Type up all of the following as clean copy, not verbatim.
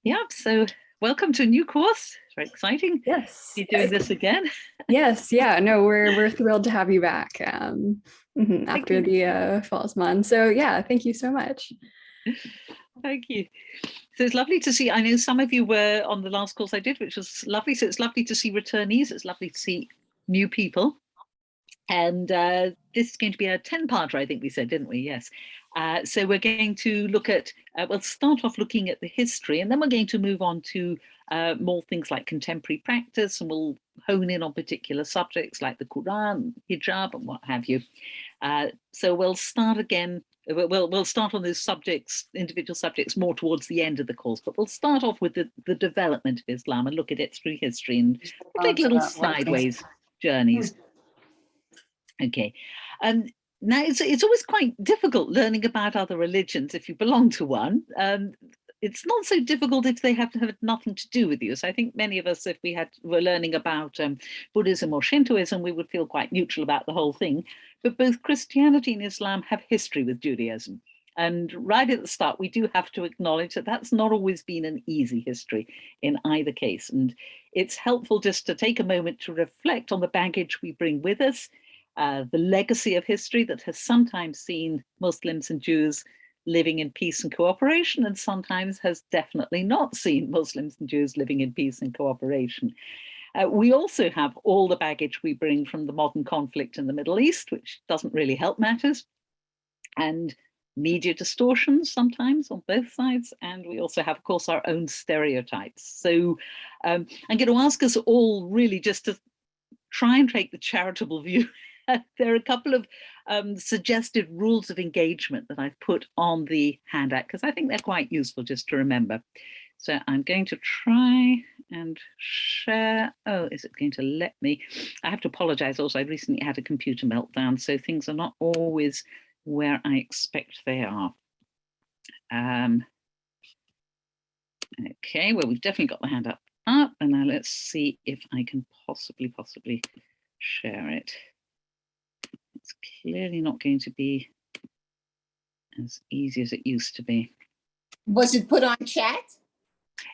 Yeah, so welcome to a new course. Very exciting. Yes. You're doing this again. Yes. Yeah. No, we're thrilled to have you back Thank after you. the falls month. So yeah, thank you so much. Thank you. So it's lovely to see. I know some of you were on the last course I did, which was lovely. So it's lovely to see returnees. It's lovely to see new people. And this is going to be a 10-parter, I think we said, didn't we? Yes. So we're going to look at, we'll start off looking at the history, and then we're going to move on to more things like contemporary practice, and we'll hone in on particular subjects like the Quran, hijab, and what have you. So we'll start again. We'll start on those subjects, individual subjects, more towards the end of the course. But we'll start off with the development of Islam and look at it through history, and we'll take little sideways journeys. Okay. Now, it's always quite difficult learning about other religions if you belong to one. It's not so difficult if they have nothing to do with you. So I think many of us, if were learning about Buddhism or Shintoism, we would feel quite neutral about the whole thing. But both Christianity and Islam have history with Judaism. And right at the start, we do have to acknowledge that that's not always been an easy history in either case. And it's helpful just to take a moment to reflect on the baggage we bring with us, the legacy of history that has sometimes seen Muslims and Jews living in peace and cooperation, and sometimes has definitely not seen Muslims and Jews living in peace and cooperation. We also have all the baggage we bring from the modern conflict in the Middle East, which doesn't really help matters, and media distortions sometimes on both sides. And we also have, of course, our own stereotypes. So I'm going to ask us all really just to try and take the charitable view. There are a couple of suggested rules of engagement that I've put on the handout because I think they're quite useful just to remember. So I'm going to try and share. Oh, is it going to let me? I have to apologize also. I recently had a computer meltdown, so things are not always where I expect they are. Okay, well, we've definitely got the hand up, and now let's see if I can possibly share it. It's clearly not going to be as easy as it used to be. Was it put on chat?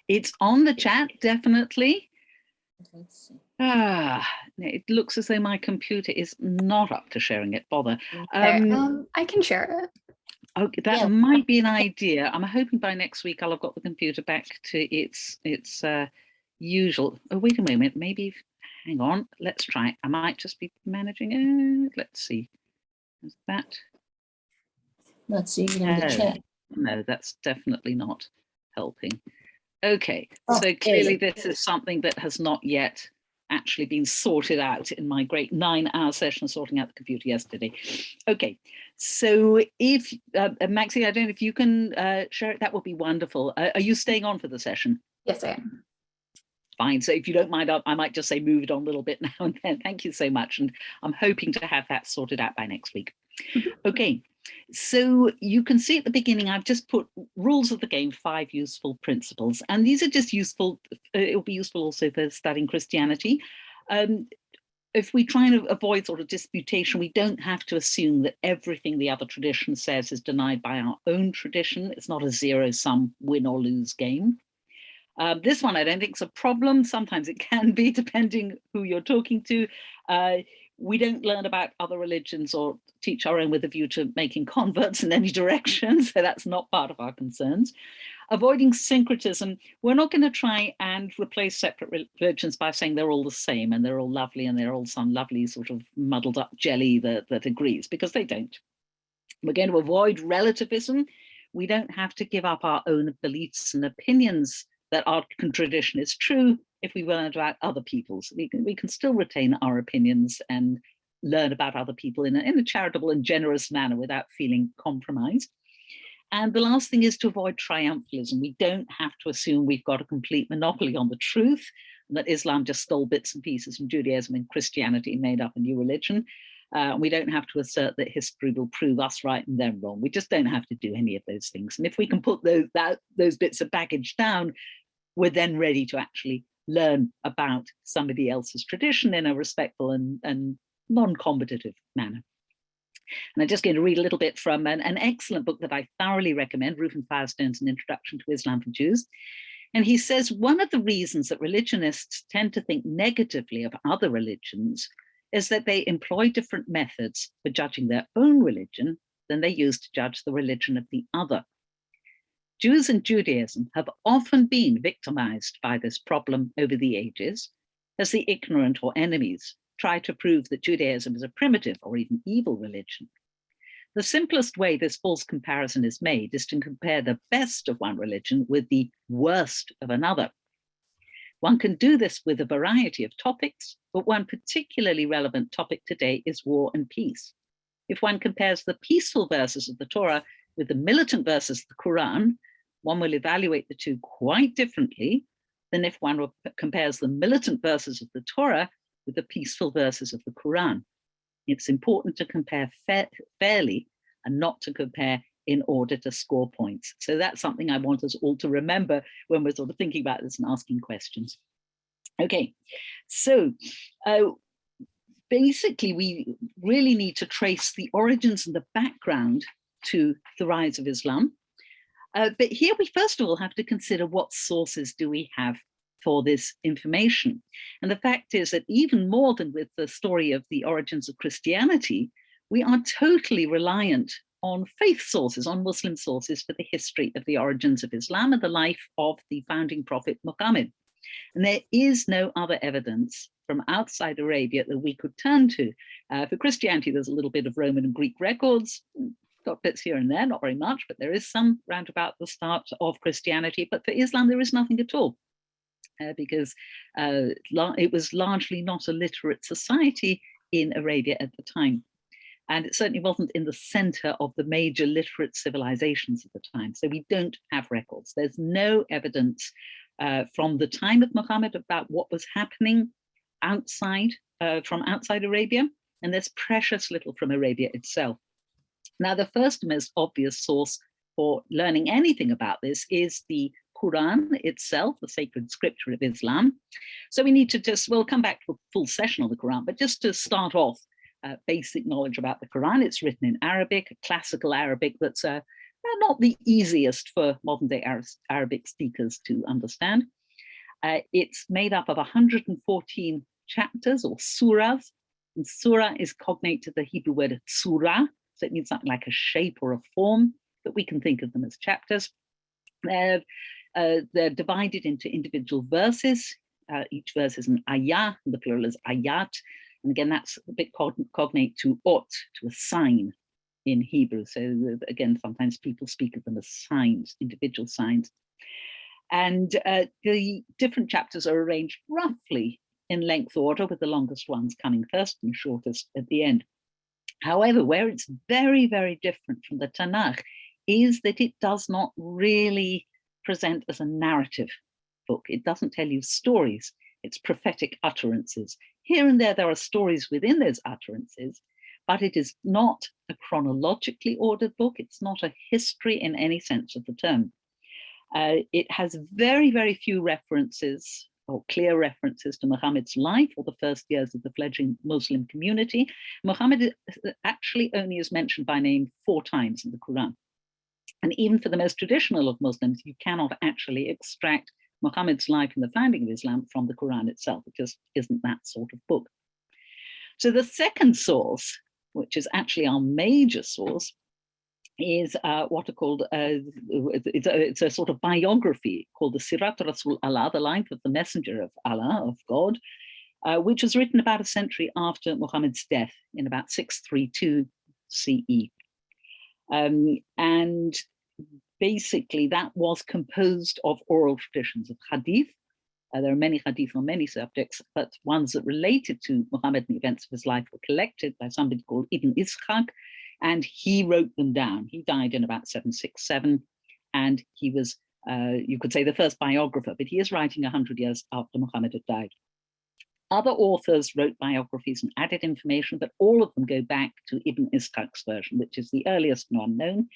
It's on the chat, definitely. Let's see. It looks as though my computer is not up to sharing it. Bother. I can share it. Okay, that might be an idea. I'm hoping by next week I'll have got the computer back to its usual. Oh, wait a moment. Maybe. Hang on. Let's try. I might just be managing it. Let's see. Is that? Let's see it in the chat. No, that's definitely not helping. Okay, so clearly this is something that has not yet actually been sorted out in my great 9-hour session of sorting out the computer yesterday. Okay, so if, Maxie, I don't know if you can share it, that would be wonderful. Are you staying on for the session? Yes, I am. Fine, so if you don't mind, I might just say move it on a little bit now and then. Thank you so much, and I'm hoping to have that sorted out by next week. Okay, so you can see at the beginning, I've just put rules of the game, 5 useful principles, and these are just useful. It'll be useful also for studying Christianity. If we try and avoid sort of disputation, we don't have to assume that everything the other tradition says is denied by our own tradition. It's not a zero-sum win or lose game. This one I don't think is a problem. Sometimes it can be, depending who you're talking to. We don't learn about other religions or teach our own with a view to making converts in any direction, so that's not part of our concerns. Avoiding syncretism, we're not going to try and replace separate religions by saying they're all the same and they're all lovely and they're all some lovely sort of muddled up jelly that agrees, because they don't. We're going to avoid relativism. We don't have to give up our own beliefs and opinions that our tradition is true if we learn about other people's. We can still retain our opinions and learn about other people in a charitable and generous manner without feeling compromised. And the last thing is to avoid triumphalism. We don't have to assume we've got a complete monopoly on the truth, and that Islam just stole bits and pieces from Judaism and Christianity and made up a new religion. We don't have to assert that history will prove us right and them wrong. We just don't have to do any of those things. And if we can put those bits of baggage down, we're then ready to actually learn about somebody else's tradition in a respectful and non-combative manner. And I'm just going to read a little bit from an excellent book that I thoroughly recommend, Ruth and Firestone's An Introduction to Islam for Jews. And he says one of the reasons that religionists tend to think negatively of other religions is that they employ different methods for judging their own religion than they use to judge the religion of the other. Jews and Judaism have often been victimized by this problem over the ages, as the ignorant or enemies try to prove that Judaism is a primitive or even evil religion. The simplest way this false comparison is made is to compare the best of one religion with the worst of another. One can do this with a variety of topics, but one particularly relevant topic today is war and peace. If one compares the peaceful verses of the Torah with the militant verses of the Quran, one will evaluate the two quite differently than if one compares the militant verses of the Torah with the peaceful verses of the Quran. It's important to compare fairly and not to compare in order to score points. So that's something I want us all to remember when we're sort of thinking about this and asking questions. Okay, so basically we really need to trace the origins and the background to the rise of Islam. But here we first of all have to consider what sources do we have for this information. And the fact is that even more than with the story of the origins of Christianity, we are totally reliant on faith sources, on Muslim sources for the history of the origins of Islam and the life of the founding prophet Muhammad. And there is no other evidence from outside Arabia that we could turn to. For Christianity, there's a little bit of Roman and Greek records, got bits here and there, not very much, but there is some round about the start of Christianity. But for Islam, there is nothing at all. Because it was largely not a literate society in Arabia at the time. And it certainly wasn't in the center of the major literate civilizations of the time. So we don't have records. There's no evidence from the time of Muhammad about what was happening outside, from outside Arabia. And there's precious little from Arabia itself. Now, the first most obvious source for learning anything about this is the Quran itself, the sacred scripture of Islam. So we need to we'll come back to a full session on the Quran, but just to start off, basic knowledge about the Quran. It's written in Arabic, classical Arabic, that's not the easiest for modern day Arabic speakers to understand. It's made up of 114 chapters or surahs, and surah is cognate to the Hebrew word surah, so it means something like a shape or a form, but we can think of them as chapters. They're divided into individual verses. Each verse is an ayah, and the plural is ayat. And again, that's a bit cognate to ot, to a sign in Hebrew. So again, sometimes people speak of them as signs, individual signs. And the different chapters are arranged roughly in length order, with the longest ones coming first and the shortest at the end. However, where it's very, very different from the Tanakh is that it does not really present as a narrative book. It doesn't tell you stories, it's prophetic utterances. Here and there are stories within those utterances, but it is not a chronologically ordered book. It's not a history in any sense of the term. It has very, very few references or clear references to Muhammad's life or the first years of the fledgling Muslim community. Muhammad actually only is mentioned by name 4 times in the Quran. And even for the most traditional of Muslims, you cannot actually extract Muhammad's life and the founding of Islam from the Quran itself. It just isn't that sort of book. So the second source, which is actually our major source, is what are called, it's a sort of biography called the Sirat Rasul Allah, the life of the messenger of Allah, of God, which was written about a century after Muhammad's death in about 632 CE. And basically that was composed of oral traditions of hadith. There are many hadith on many subjects, but ones that related to Muhammad and the events of his life were collected by somebody called Ibn Ishaq, and he wrote them down. He died in about 767, and he was, you could say, the first biographer, but he is writing 100 years after Muhammad had died. Other authors wrote biographies and added information, but all of them go back to Ibn Ishaq's version, which is the earliest one known.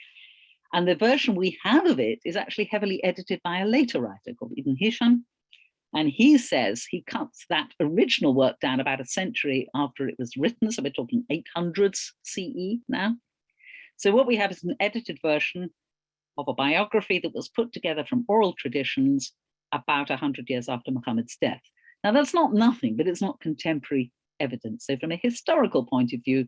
And the version we have of it is actually heavily edited by a later writer called Ibn Hisham. And he says he cuts that original work down about a century after it was written. So we're talking 800s CE now. So what we have is an edited version of a biography that was put together from oral traditions about 100 years after Muhammad's death. Now, that's not nothing, but it's not contemporary evidence. So from a historical point of view,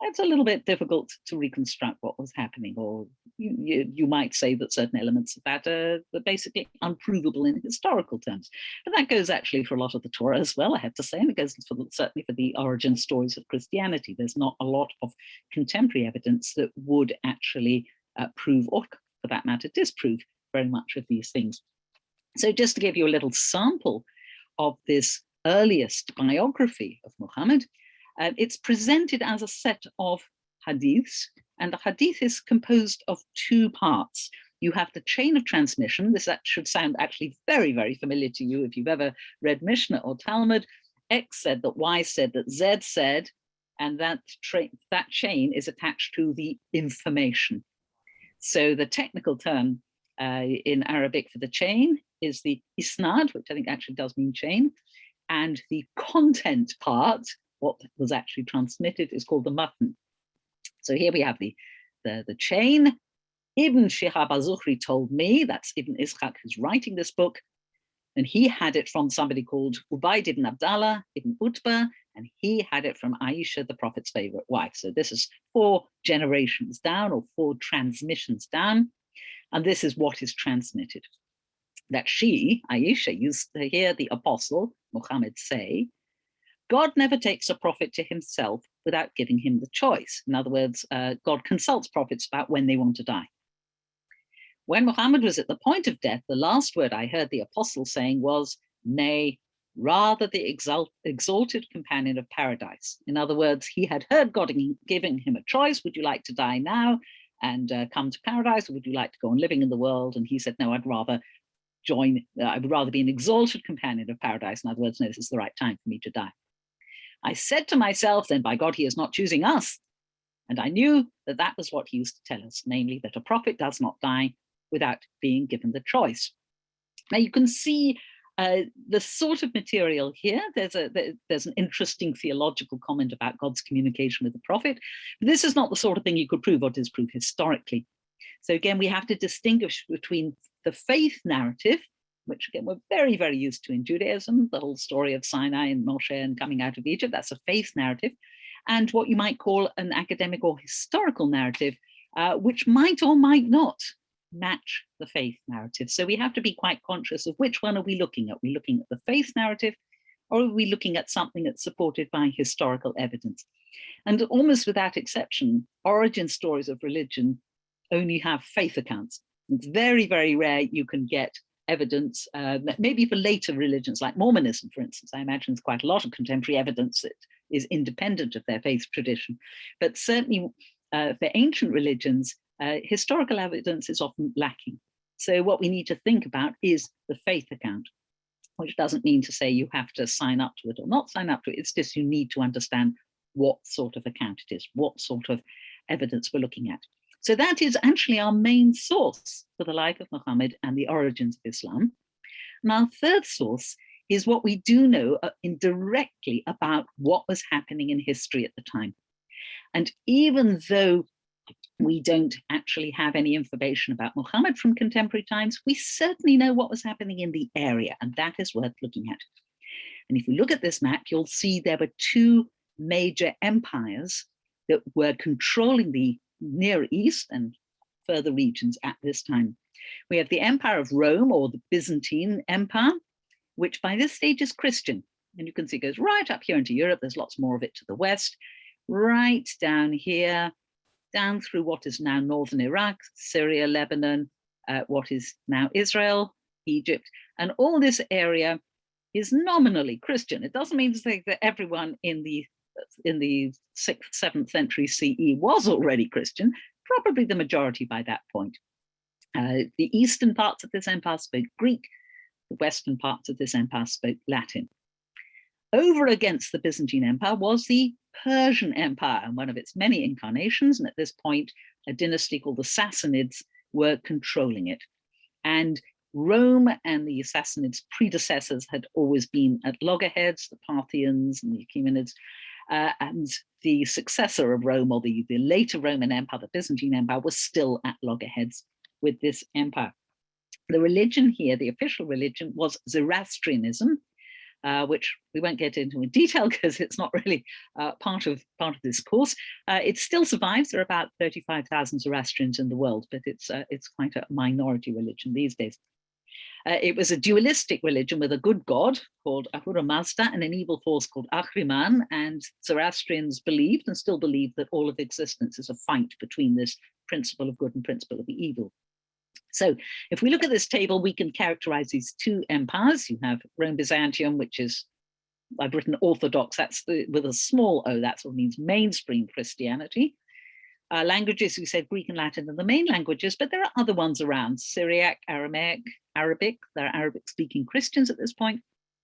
it's a little bit difficult to reconstruct what was happening, or you might say that certain elements of that are basically unprovable in historical terms. But that goes actually for a lot of the Torah as well, I have to say, and it goes certainly for the origin stories of Christianity. There's not a lot of contemporary evidence that would actually prove, or for that matter, disprove very much of these things. So just to give you a little sample of this earliest biography of Muhammad, it's presented as a set of hadiths, and the hadith is composed of two parts. You have the chain of transmission. That should sound actually very, very familiar to you if you've ever read Mishnah or Talmud. X said that Y said that Z said, and that chain is attached to the information. So the technical term in Arabic for the chain is the isnad, which I think actually does mean chain, and the content part, what was actually transmitted, is called the matan. So here we have the chain. Ibn Shihab al-Zuhri told me, that's Ibn Ishaq who's writing this book, and he had it from somebody called Ubayd ibn Abdallah ibn Utbah, and he had it from Aisha, the Prophet's favorite wife. So this is 4 generations down, or 4 transmissions down, and this is what is transmitted. That she, Aisha, used to hear the apostle Muhammad say, God never takes a prophet to himself without giving him the choice. In other words, God consults prophets about when they want to die. When Muhammad was at the point of death, the last word I heard the apostle saying was, nay, rather the exalted companion of paradise. In other words, he had heard God giving him a choice. Would you like to die now and come to paradise, or would you like to go on living in the world? And he said, no, I'd rather be an exalted companion of paradise. In other words, no, this is the right time for me to die. I said to myself, then by God, he is not choosing us. And I knew that that was what he used to tell us, namely that a prophet does not die without being given the choice. Now you can see the sort of material here. There's an interesting theological comment about God's communication with the prophet. But this is not the sort of thing you could prove or disprove historically. So again, we have to distinguish between the faith narrative, which again, we're very, very used to in Judaism, the whole story of Sinai and Moshe and coming out of Egypt, that's a faith narrative, and what you might call an academic or historical narrative, which might or might not match the faith narrative. So we have to be quite conscious of which one are we looking at. Are we looking at the faith narrative, or are we looking at something that's supported by historical evidence? And almost without exception, origin stories of religion only have faith accounts. It's very, very rare you can get evidence, maybe for later religions like Mormonism, for instance. I imagine there's quite a lot of contemporary evidence that is independent of their faith tradition. But certainly for ancient religions, historical evidence is often lacking. So what we need to think about is the faith account, which doesn't mean to say you have to sign up to it or not sign up to it. It's just you need to understand what sort of account it is, what sort of evidence we're looking at. So that is actually our main source for the life of Muhammad and the origins of Islam. And our third source is what we do know indirectly about what was happening in history at the time. And even though we don't actually have any information about Muhammad from contemporary times, we certainly know what was happening in the area, and that is worth looking at. And if you look at this map, you'll see there were 2 major empires that were controlling the Near East and further regions at this time. We have the Empire of Rome, or the Byzantine Empire, which by this stage is Christian. And you can see it goes right up here into Europe. There's lots more of it to the west, right down here, down through what is now northern Iraq, Syria, Lebanon, what is now Israel, Egypt. And all this area is nominally Christian. It doesn't mean to say that everyone in the 6th, 7th century CE was already Christian, probably the majority by that point. The eastern parts of this empire spoke Greek, the western parts of this empire spoke Latin. Over against the Byzantine Empire was the Persian Empire, and one of its many incarnations, and at this point, a dynasty called the Sassanids were controlling it. And Rome and the Sassanids' predecessors had always been at loggerheads, the Parthians and the Achaemenids, and the successor of Rome, or the later Roman Empire, the Byzantine Empire, was still at loggerheads with this empire. The religion here, the official religion, was Zoroastrianism, which we won't get into in detail because it's not really part of this course. It still survives. There are about 35,000 Zoroastrians in the world, but it's quite a minority religion these days. It was a dualistic religion with a good god called Ahura Mazda and an evil force called Ahriman, and Zoroastrians believed and still believe that all of existence is a fight between this principle of good and principle of evil. So if we look at this table, we can characterize these two empires. You have Rome Byzantium, which is, I've written Orthodox, that's with a small o, that sort of means mainstream Christianity. Languages, we said Greek and Latin are the main languages, but there are other ones around: Syriac, Aramaic, Arabic. There are Arabic-speaking Christians at this point,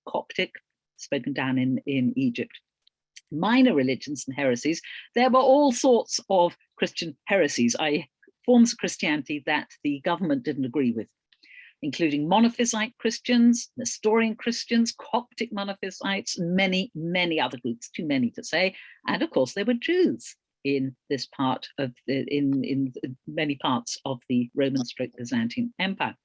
Coptic, spoken down in Egypt. Minor religions and heresies. There were all sorts of Christian heresies, forms of Christianity that the government didn't agree with, including Monothist Christians, Nestorian Christians, Coptic Monothists, many, many other groups, too many to say. And of course, there were Jews in this part of in many parts of the Roman/Byzantine Empire.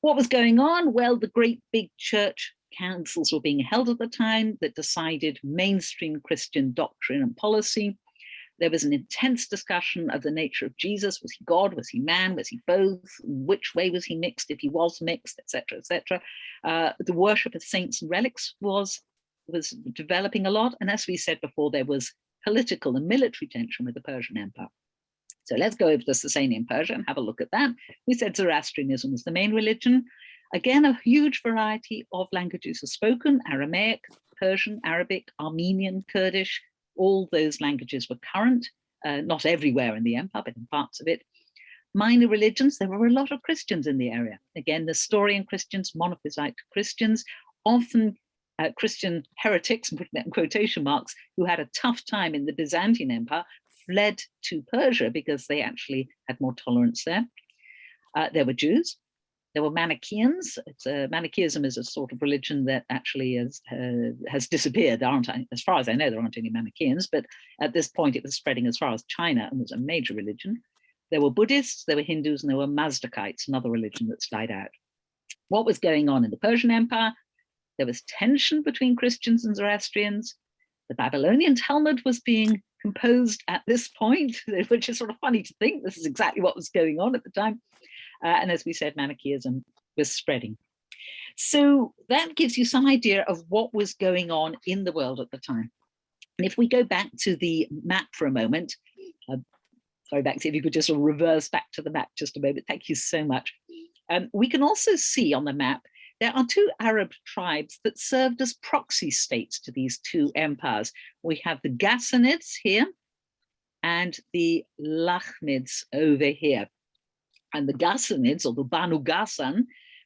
What was going on? Well, the great big church councils were being held at the time that decided mainstream Christian doctrine and policy. There was an intense discussion of the nature of Jesus. Was he God? Was he man? Was he both? Which way was he mixed, if he was mixed, etc., etc. The worship of saints and relics was developing a lot. And as we said before, there was political and military tension with the Persian Empire. So let's go over to Sasanian Persia and have a look at that. We said Zoroastrianism was the main religion. Again, a huge variety of languages are spoken: Aramaic, Persian, Arabic, Armenian, Kurdish. All those languages were current, not everywhere in the empire, but in parts of it. Minor religions, there were a lot of Christians in the area. Again, Nestorian Christians, Monothist Christians, often Christian heretics, putting that in quotation marks, who had a tough time in the Byzantine Empire, fled to Persia because they actually had more tolerance there. There were Jews. There were Manichaeans. Manichaeism is a sort of religion that actually has disappeared. As far as I know, there aren't any Manichaeans, but at this point it was spreading as far as China and was a major religion. There were Buddhists, there were Hindus, and there were Mazdakites, another religion that's died out. What was going on in the Persian Empire? There was tension between Christians and Zoroastrians. The Babylonian Talmud was being composed at this point, which is sort of funny to think this is exactly what was going on at the time. And as we said, Manichaeism was spreading. So that gives you some idea of what was going on in the world at the time. And if we go back to the map for a moment, sorry, Baxi, if you could just sort of reverse back to the map just a moment. Thank you so much. We can also see on the map, there are two Arab tribes that served as proxy states to these two empires. We have the Ghassanids here and the Lakhmids over here. And the Ghassanids, or the Banu Ghassan,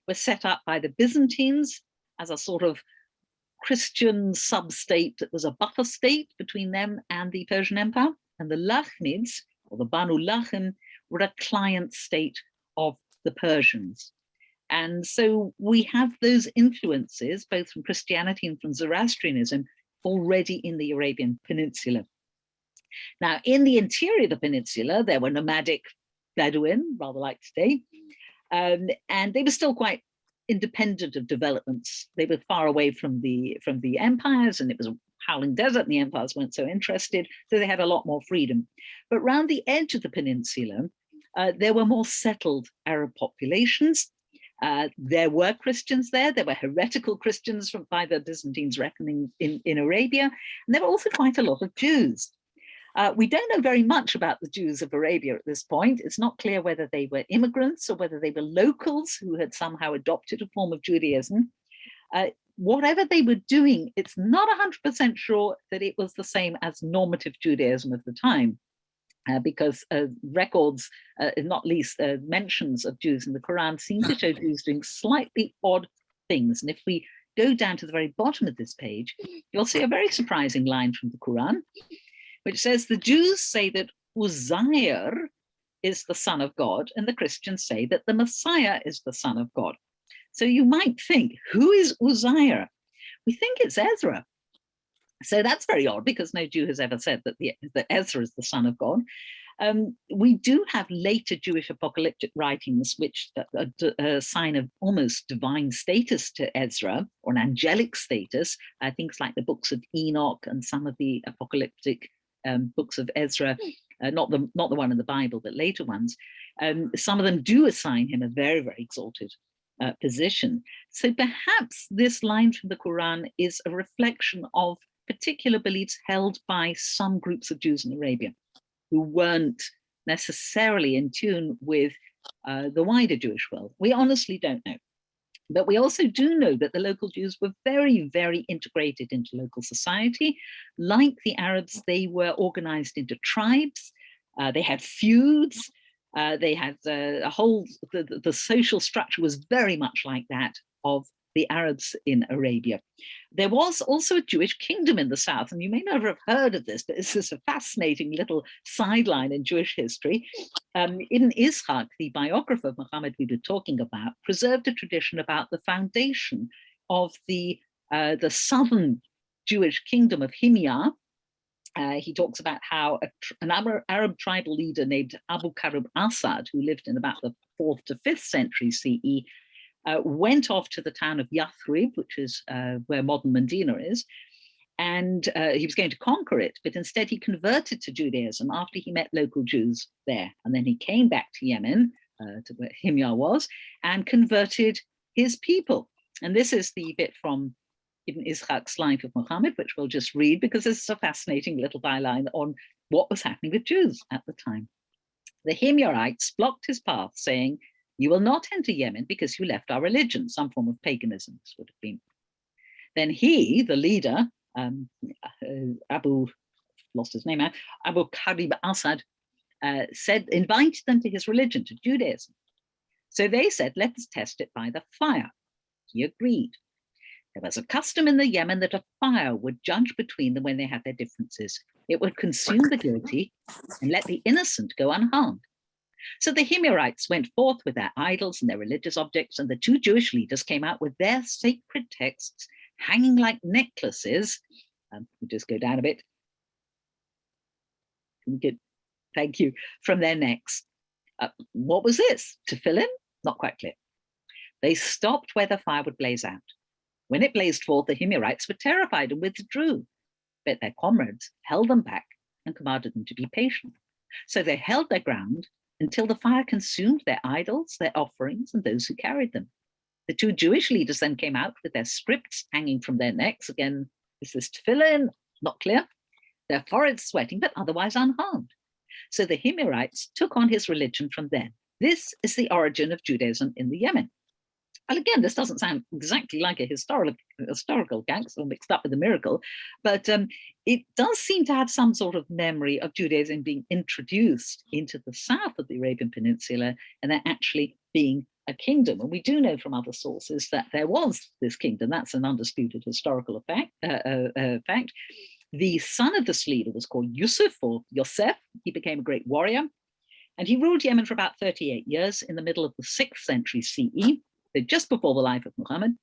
were set up by the Byzantines as a sort of Christian sub-state that was a buffer state between them and the Persian Empire. And the Lakhmids, or the Banu Lachem, were a client state of the Persians. And so we have those influences, both from Christianity and from Zoroastrianism, already in the Arabian Peninsula. Now, in the interior of the peninsula, there were nomadic Bedouin, rather like today, and they were still quite independent of developments. They were far away from the empires, and it was a howling desert, and the empires weren't so interested, so they had a lot more freedom. But around the edge of the peninsula, there were more settled Arab populations. There were Christians there. There were heretical Christians by the Byzantines' reckoning in Arabia, and there were also quite a lot of Jews. We don't know very much about the Jews of Arabia at this point. It's not clear whether they were immigrants or whether they were locals who had somehow adopted a form of Judaism. Whatever they were doing, it's not 100% sure that it was the same as normative Judaism of the time, because records, not least mentions of Jews in the Quran, seem to show Jews doing slightly odd things. And if we go down to the very bottom of this page, you'll see a very surprising line from the Quran, which says the Jews say that Uzair is the son of God, and the Christians say that the Messiah is the son of God. So you might think, who is Uzair? We think it's Ezra. So that's very odd, because no Jew has ever said that Ezra is the son of God. We do have later Jewish apocalyptic writings which a sign of almost divine status to Ezra, or an angelic status, things like the books of Enoch and some of the apocalyptic books of Ezra, not the one in the Bible, but later ones. Some of them do assign him a very, very exalted position. So perhaps this line from the Quran is a reflection of particular beliefs held by some groups of Jews in Arabia who weren't necessarily in tune with the wider Jewish world. We honestly don't know. But we also do know that the local Jews were very, very integrated into local society. Like the Arabs, they were organized into tribes. They had feuds. They had a whole, the social structure was very much like that of the Arabs in Arabia. There was also a Jewish kingdom in the south, and you may never have heard of this, but this is a fascinating little sideline in Jewish history. Ibn Ishaq, the biographer of Muhammad we were talking about, preserved a tradition about the foundation of the southern Jewish kingdom of Himyar. He talks about how an Arab tribal leader named Abu Karib Asad, who lived in about the 4th to 5th century CE, went off to the town of Yathrib, which is where modern Medina is, and he was going to conquer it, but instead he converted to Judaism after he met local Jews there. And then he came back to Yemen, to where Himyar was, and converted his people. And this is the bit from Ibn Ishaq's Life of Muhammad, which we'll just read because this is a fascinating little byline on what was happening with Jews at the time. The Himyarites blocked his path, saying, "You will not enter Yemen because you left our religion," some form of paganism this would have been. Then he, the leader, Abu Karib Asad, invited them to his religion, to Judaism. So they said, "Let us test it by the fire." He agreed. There was a custom in the Yemen that a fire would judge between them when they had their differences. It would consume the guilty and let the innocent go unharmed. So the Himyarites went forth with their idols and their religious objects, and the two Jewish leaders came out with their sacred texts hanging like necklaces. We'll just go down a bit. Thank you. From their necks. What was this? To fill in? Not quite clear. They stopped where the fire would blaze out. When it blazed forth, the Himyarites were terrified and withdrew, but their comrades held them back and commanded them to be patient. So they held their ground until the fire consumed their idols, their offerings, and those who carried them. The two Jewish leaders then came out with their scripts hanging from their necks. Again, is this tefillin? Not clear. Their foreheads sweating, but otherwise unharmed. So the Himyarites took on his religion from then. This is the origin of Judaism in the Yemen. And again, this doesn't sound exactly like a historical account, it's all mixed up with a miracle, but it does seem to have some sort of memory of Judaism being introduced into the south of the Arabian Peninsula and there actually being a kingdom. And we do know from other sources that there was this kingdom. That's an undisputed historical fact. The son of this leader was called Yusuf or Yosef. He became a great warrior, and he ruled Yemen for about 38 years in the middle of the 6th century CE. Just before the life of Muhammad.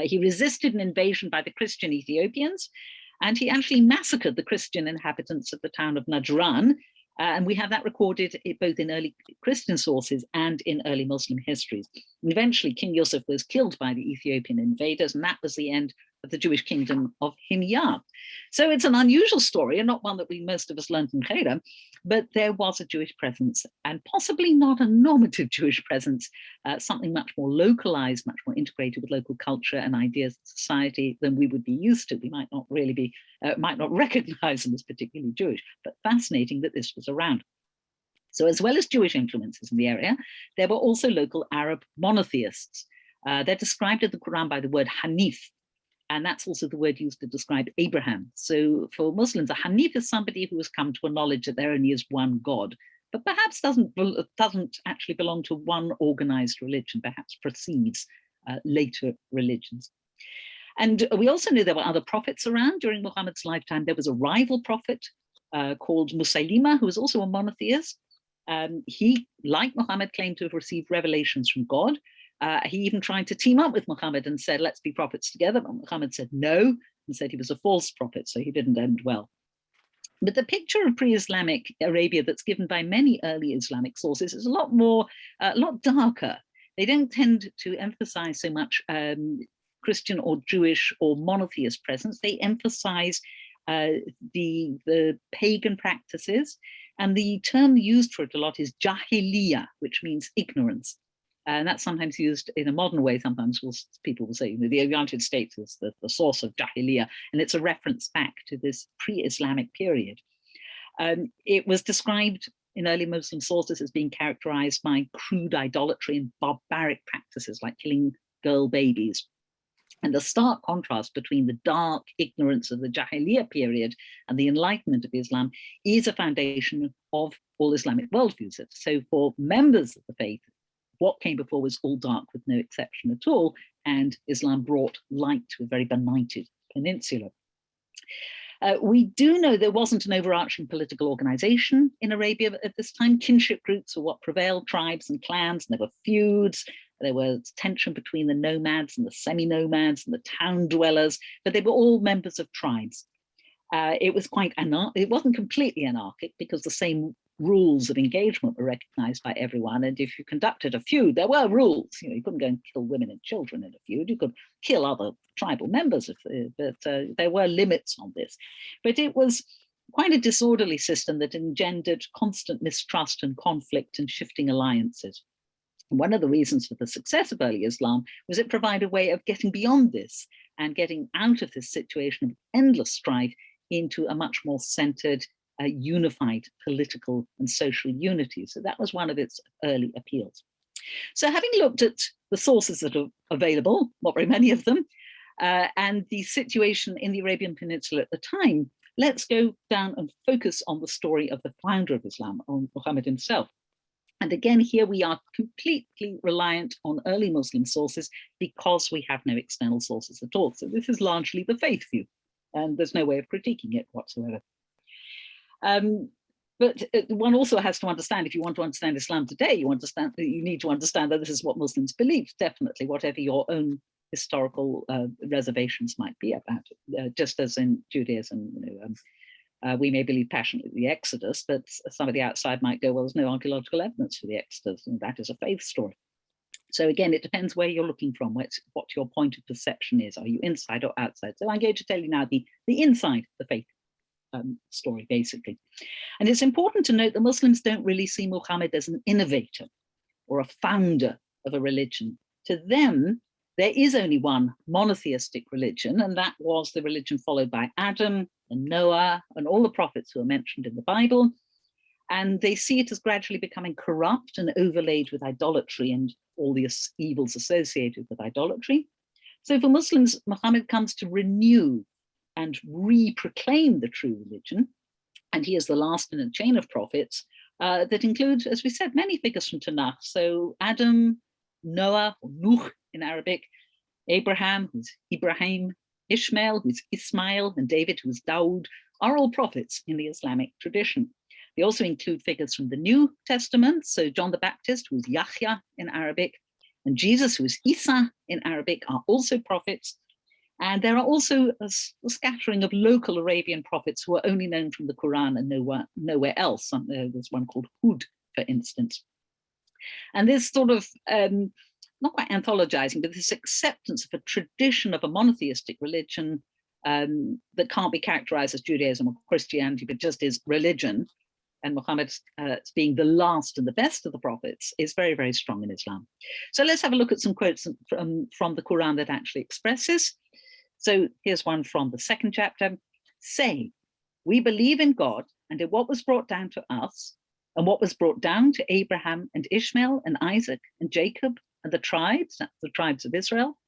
He resisted an invasion by the Christian Ethiopians, and he actually massacred the Christian inhabitants of the town of Najran. And we have that recorded both in early Christian sources and in early Muslim histories. And eventually, King Yusuf was killed by the Ethiopian invaders, and that was the end of the Jewish kingdom of Himyar. So it's an unusual story, and not one that most of us learned in Cheder, but there was a Jewish presence, and possibly not a normative Jewish presence, something much more localized, much more integrated with local culture and ideas of society than we would be used to. We might not really be, might not recognize them as particularly Jewish, but fascinating that this was around. So as well as Jewish influences in the area, there were also local Arab monotheists. They're described in the Quran by the word Hanif, and that's also the word used to describe Abraham. So for Muslims, a Hanif is somebody who has come to a knowledge that there only is one God, but perhaps doesn't actually belong to one organized religion, perhaps precedes later religions. And we also know there were other prophets around during Muhammad's lifetime. There was a rival prophet called Musaylima, who was also a monotheist. He, like Muhammad, claimed to have received revelations from God. He even tried to team up with Muhammad and said, let's be prophets together. But Muhammad said no, and said he was a false prophet, so he didn't end well. But the picture of pre-Islamic Arabia that's given by many early Islamic sources is a lot darker. They don't tend to emphasize so much Christian or Jewish or monotheist presence. They emphasize the pagan practices, and the term used for it a lot is Jahiliya, which means ignorance. And that's sometimes used in a modern way. Sometimes people will say, the United States is the source of Jahiliya, and it's a reference back to this pre-Islamic period. It was described in early Muslim sources as being characterized by crude idolatry and barbaric practices like killing girl babies. And the stark contrast between the dark ignorance of the Jahiliya period and the enlightenment of Islam is a foundation of all Islamic worldviews. So for members of the faith, what came before was all dark with no exception at all, and Islam brought light to a very benighted peninsula. We do know there wasn't an overarching political organization in Arabia at this time. Kinship groups were what prevailed, tribes and clans, and there were feuds. There was tension between the nomads and the semi-nomads and the town dwellers, but they were all members of tribes. It was it wasn't completely anarchic because the same rules of engagement were recognized by everyone. And if you conducted a feud, there were rules. You couldn't go and kill women and children in a feud. You could kill other tribal members, but there were limits on this. But it was quite a disorderly system that engendered constant mistrust and conflict and shifting alliances. One of the reasons for the success of early Islam was it provided a way of getting beyond this and getting out of this situation of endless strife into a much more centered, unified political and social unity. So that was one of its early appeals. So having looked at the sources that are available, not very many of them, and the situation in the Arabian Peninsula at the time, let's go down and focus on the story of the founder of Islam, on Muhammad himself. And again, here we are completely reliant on early Muslim sources because we have no external sources at all. So this is largely the faith view, and there's no way of critiquing it whatsoever. But one also has to understand, if you want to understand Islam today, you need to understand that this is what Muslims believe, definitely, whatever your own historical reservations might be about it. Just as in Judaism, we may believe passionately the Exodus, but somebody outside might go, well, there's no archaeological evidence for the Exodus, and that is a faith story. So again, it depends where you're looking from, what your point of perception is. Are you inside or outside? So I'm going to tell you now the inside the faith story, basically. And it's important to note that Muslims don't really see Muhammad as an innovator or a founder of a religion. To them, there is only one monotheistic religion, and that was the religion followed by Adam and Noah and all the prophets who are mentioned in the Bible. And they see it as gradually becoming corrupt and overlaid with idolatry and all the evils associated with idolatry. So for Muslims, Muhammad comes to renew and re-proclaim the true religion. And he is the last in a chain of prophets that include, as we said, many figures from Tanakh. So Adam, Noah, or Nuh in Arabic, Abraham, who's Ibrahim, Ishmael, who's Ismail, and David, who's Daud, are all prophets in the Islamic tradition. They also include figures from the New Testament, so John the Baptist, who's Yahya in Arabic, and Jesus, who is Isa in Arabic, are also prophets. And there are also a scattering of local Arabian prophets who are only known from the Quran and nowhere else. There's one called Hud, for instance. And this sort of, not quite anthologizing, but this acceptance of a tradition of a monotheistic religion that can't be characterized as Judaism or Christianity, but just is religion, and Muhammad being the last and the best of the prophets, is very, very strong in Islam. So let's have a look at some quotes from the Quran that actually express this. So here's one from the 2nd chapter. Say, we believe in God and in what was brought down to us, and what was brought down to Abraham and Ishmael and Isaac and Jacob and the tribes, that's the tribes of Israel,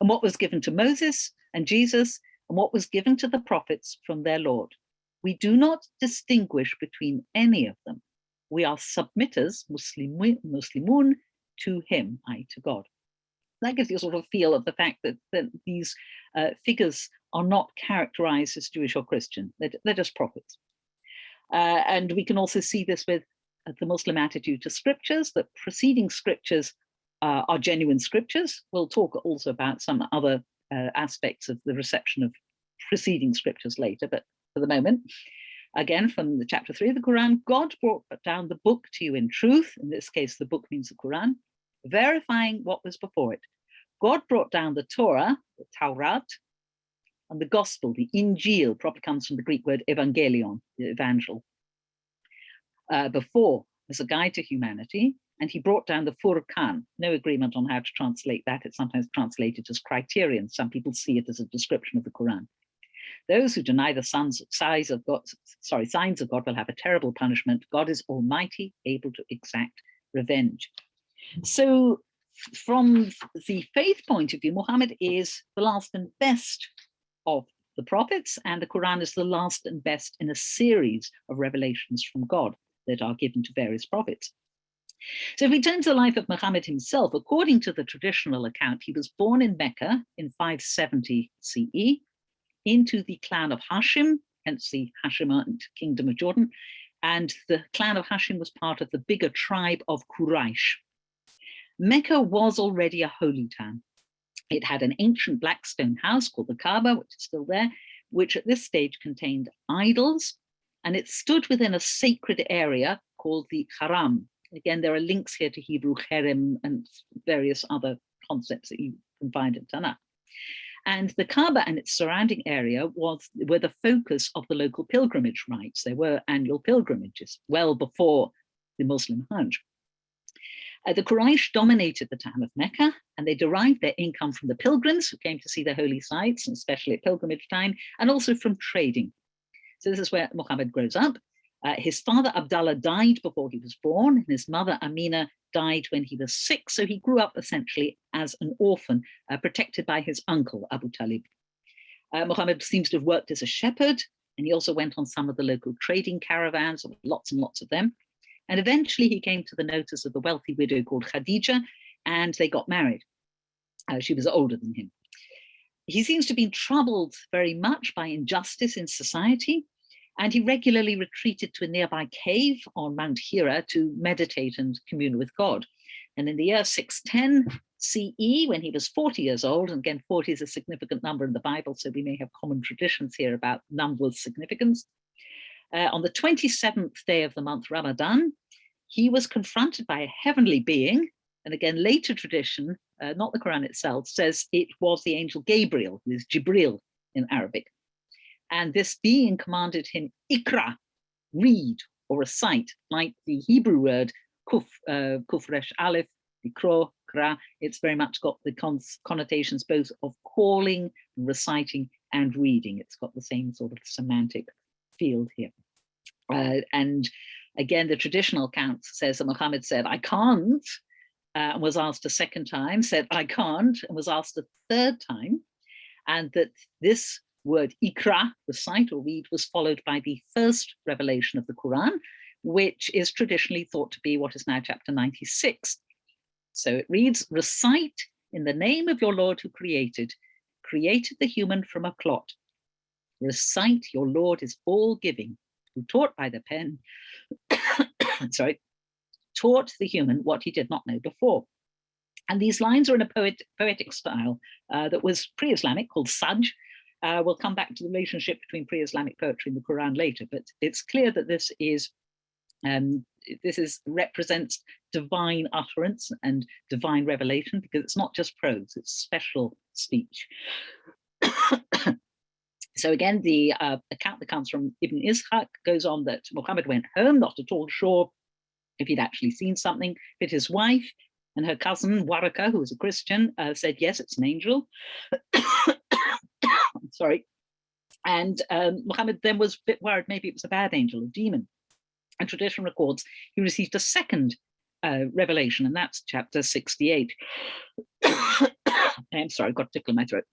and what was given to Moses and Jesus, and what was given to the prophets from their Lord. We do not distinguish between any of them. We are submitters, Muslimun, to him, i.e. to God. That gives you a sort of feel of the fact that these figures are not characterized as Jewish or Christian. They're just prophets. And we can also see this with the Muslim attitude to scriptures, that preceding scriptures are genuine scriptures. We'll talk also about some other aspects of the reception of preceding scriptures later, but for the moment. Again, from the chapter 3 of the Quran, God brought down the book to you in truth. In this case, the book means the Quran, verifying what was before it. God brought down the Torah, the Taurat, and the gospel, the Injil, probably comes from the Greek word evangelion, the evangel, before as a guide to humanity. And he brought down the Furqan. No agreement on how to translate that. It's sometimes translated as criterion. Some people see it as a description of the Quran. Those who deny the signs of God will have a terrible punishment. God is almighty, able to exact revenge. So from the faith point of view, Muhammad is the last and best of the prophets, and the Quran is the last and best in a series of revelations from God that are given to various prophets. So if we turn to the life of Muhammad himself, according to the traditional account, he was born in Mecca in 570 CE into the clan of Hashim, hence the Hashemite kingdom of Jordan, and the clan of Hashim was part of the bigger tribe of Quraysh. Mecca was already a holy town. It had an ancient black stone house called the Kaaba, which is still there, which at this stage contained idols, and it stood within a sacred area called the Haram. Again, there are links here to Hebrew cherem and various other concepts that you can find in Tanakh. And the Kaaba and its surrounding area were the focus of the local pilgrimage rites. There were annual pilgrimages well before the Muslim Hajj. The Quraysh dominated the town of Mecca, and they derived their income from the pilgrims who came to see the holy sites, and especially at pilgrimage time, and also from trading. So this is where Muhammad grows up. His father Abdullah died before he was born, and his mother Amina died when he was 6. So he grew up essentially as an orphan, protected by his uncle Abu Talib. Muhammad seems to have worked as a shepherd, and he also went on some of the local trading caravans, lots and lots of them. And eventually he came to the notice of a wealthy widow called Khadija, and they got married. She was older than him. He seems to have been troubled very much by injustice in society, and he regularly retreated to a nearby cave on Mount Hira to meditate and commune with God. And in the year 610 CE, when he was 40 years old, and again, 40 is a significant number in the Bible, so we may have common traditions here about numbers' significance. On the 27th day of the month Ramadan, he was confronted by a heavenly being, and again, later tradition, not the Quran itself, says it was the angel Gabriel, who is Jibril in Arabic. And this being commanded him, Ikra, read or recite, like the Hebrew word kufresh aleph, ikro, kra. It's very much got the connotations both of calling, reciting, and reading. It's got the same sort of semantic field here. And again, the traditional account says that Muhammad said, I can't, and was asked a second time, said, I can't, and was asked a third time, and that this word ikra, recite or read, was followed by the first revelation of the Quran, which is traditionally thought to be what is now chapter 96. So it reads, recite in the name of your Lord who created the human from a clot. Recite, your Lord is all-giving, who taught by the pen, taught the human what he did not know before. And these lines are in a poetic style that was pre-Islamic, called Sajj. We'll come back to the relationship between pre-Islamic poetry and the Quran later, but it's clear that this represents divine utterance and divine revelation, because it's not just prose, it's special speech. So again, the account that comes from Ibn Ishaq goes on that Muhammad went home, not at all sure if he'd actually seen something, but his wife and her cousin Waraka, who was a Christian, said, yes, it's an angel. Sorry. And Muhammad then was a bit worried, maybe it was a bad angel, a demon. And tradition records he received a second revelation, and that's chapter 68. I'm sorry, I've got a tickle in my throat.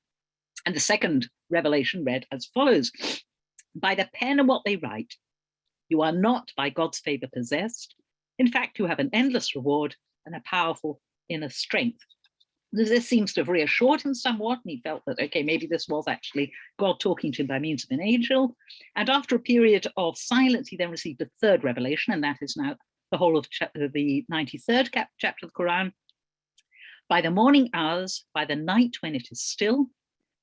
And the second revelation read as follows: by the pen and what they write, you are not by God's favor possessed. In fact, you have an endless reward and a powerful inner strength. This seems to have reassured him somewhat, and he felt that, okay, maybe this was actually God talking to him by means of an angel. And after a period of silence, he then received a third revelation, and that is now the whole of the 93rd chapter of the Quran. By the morning hours, by the night when it is still,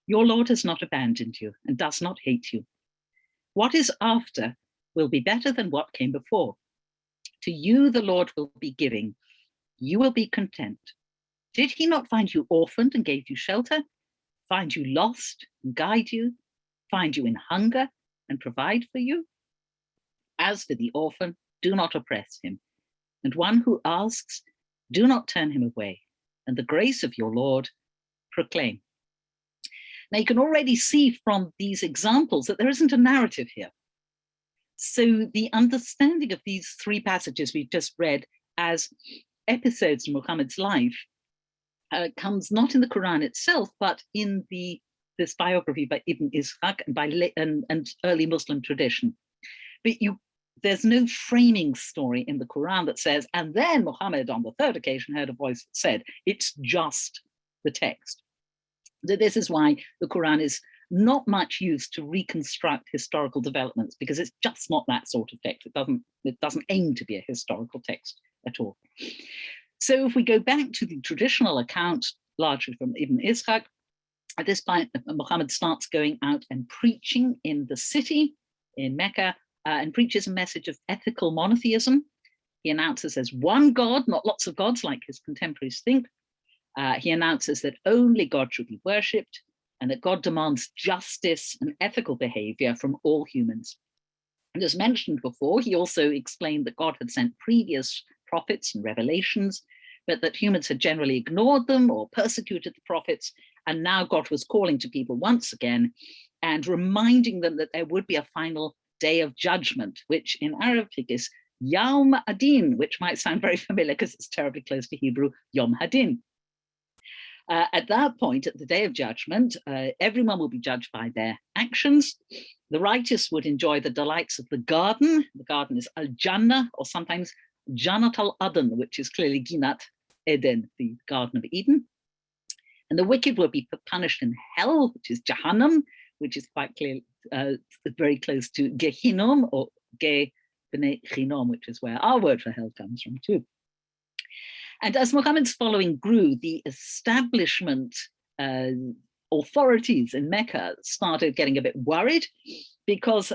your Lord has not abandoned you and does not hate you. What is after will be better than what came before. To you the Lord will be giving. You will be content. Did he not find you orphaned and gave you shelter? Find you lost and guide you? Find you in hunger and provide for you? As for the orphan, do not oppress him. And one who asks, do not turn him away. And the grace of your Lord proclaim. Now you can already see from these examples that there isn't a narrative here. So the understanding of these three passages we've just read as episodes in Muhammad's life comes not in the Quran itself, but in this biography by Ibn Ishaq and early Muslim tradition. But there's no framing story in the Quran that says, and then Muhammad on the third occasion heard a voice that said, it's just the text. So this is why the Quran is not much used to reconstruct historical developments, because it's just not that sort of text. It doesn't aim to be a historical text at all. So if we go back to the traditional account, largely from Ibn Ishaq, at this point, Muhammad starts going out and preaching in the city, in Mecca, and preaches a message of ethical monotheism. He announces there's one God, not lots of gods like his contemporaries think. He announces that only God should be worshipped, and that God demands justice and ethical behavior from all humans. And as mentioned before, he also explained that God had sent previous prophets and revelations, but that humans had generally ignored them or persecuted the prophets, and now God was calling to people once again and reminding them that there would be a final day of judgment, which in Arabic is Yawm Adin, which might sound very familiar because it's terribly close to Hebrew Yom Hadin. At that point, at the day of judgment, everyone will be judged by their actions. The righteous would enjoy the delights of the garden. The garden is Al-Jannah, or sometimes Jannat al-Aden, which is clearly Ginat Eden, the Garden of Eden. And the wicked will be punished in hell, which is Jahannam, which is quite clear, very close to Gehinnom, or Ge B'nei Chinom, which is where our word for hell comes from too. And as Muhammad's following grew, the establishment authorities in Mecca started getting a bit worried, because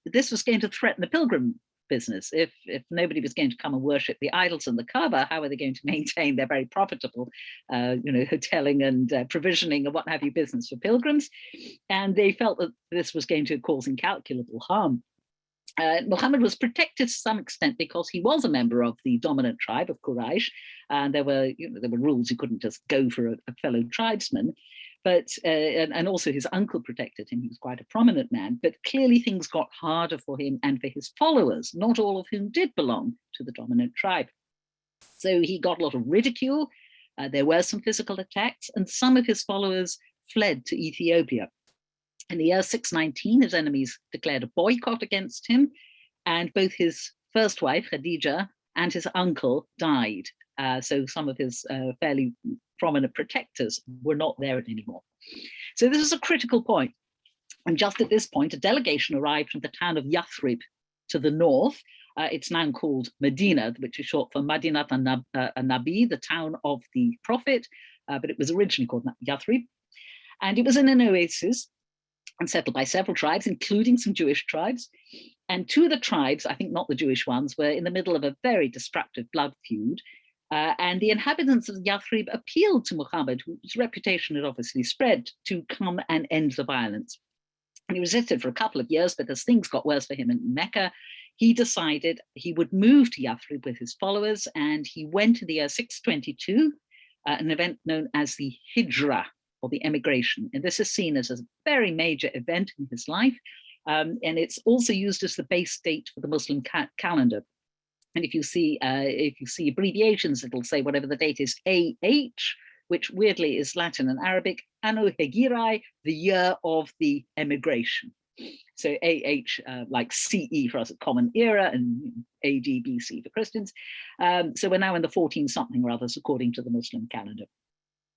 this was going to threaten the pilgrim business. If nobody was going to come and worship the idols in the Kaaba, how are they going to maintain their very profitable, hoteling and provisioning and what have you business for pilgrims? And they felt that this was going to cause incalculable harm. Muhammad was protected to some extent because he was a member of the dominant tribe of Quraysh, and there were rules. You couldn't just go for a fellow tribesman, but and also his uncle protected him. He was quite a prominent man, but clearly things got harder for him and for his followers, not all of whom did belong to the dominant tribe. So he got a lot of ridicule. There were some physical attacks, and some of his followers fled to Ethiopia. In the year 619, his enemies declared a boycott against him, and both his first wife, Khadija, and his uncle died. So some of his fairly prominent protectors were not there anymore. So this is a critical point. And just at this point, a delegation arrived from the town of Yathrib to the north. It's now called Medina, which is short for Madinat an-Nabi, the town of the prophet, but it was originally called Yathrib. And it was in an oasis and settled by several tribes, including some Jewish tribes. And two of the tribes, I think not the Jewish ones, were in the middle of a very destructive blood feud. And the inhabitants of Yathrib appealed to Muhammad, whose reputation had obviously spread, to come and end the violence. And he resisted for a couple of years, but as things got worse for him in Mecca, he decided he would move to Yathrib with his followers, and he went in the year 622, an event known as the Hijrah, or the emigration. And this is seen as a very major event in his life. And it's also used as the base date for the Muslim calendar. And if you see abbreviations, it'll say whatever the date is, AH, which weirdly is Latin and Arabic, Anno Hegirai, the year of the emigration. So AH, like CE for us at Common Era, and AD, BC for Christians. So we're now in the 14-something or others, according to the Muslim calendar.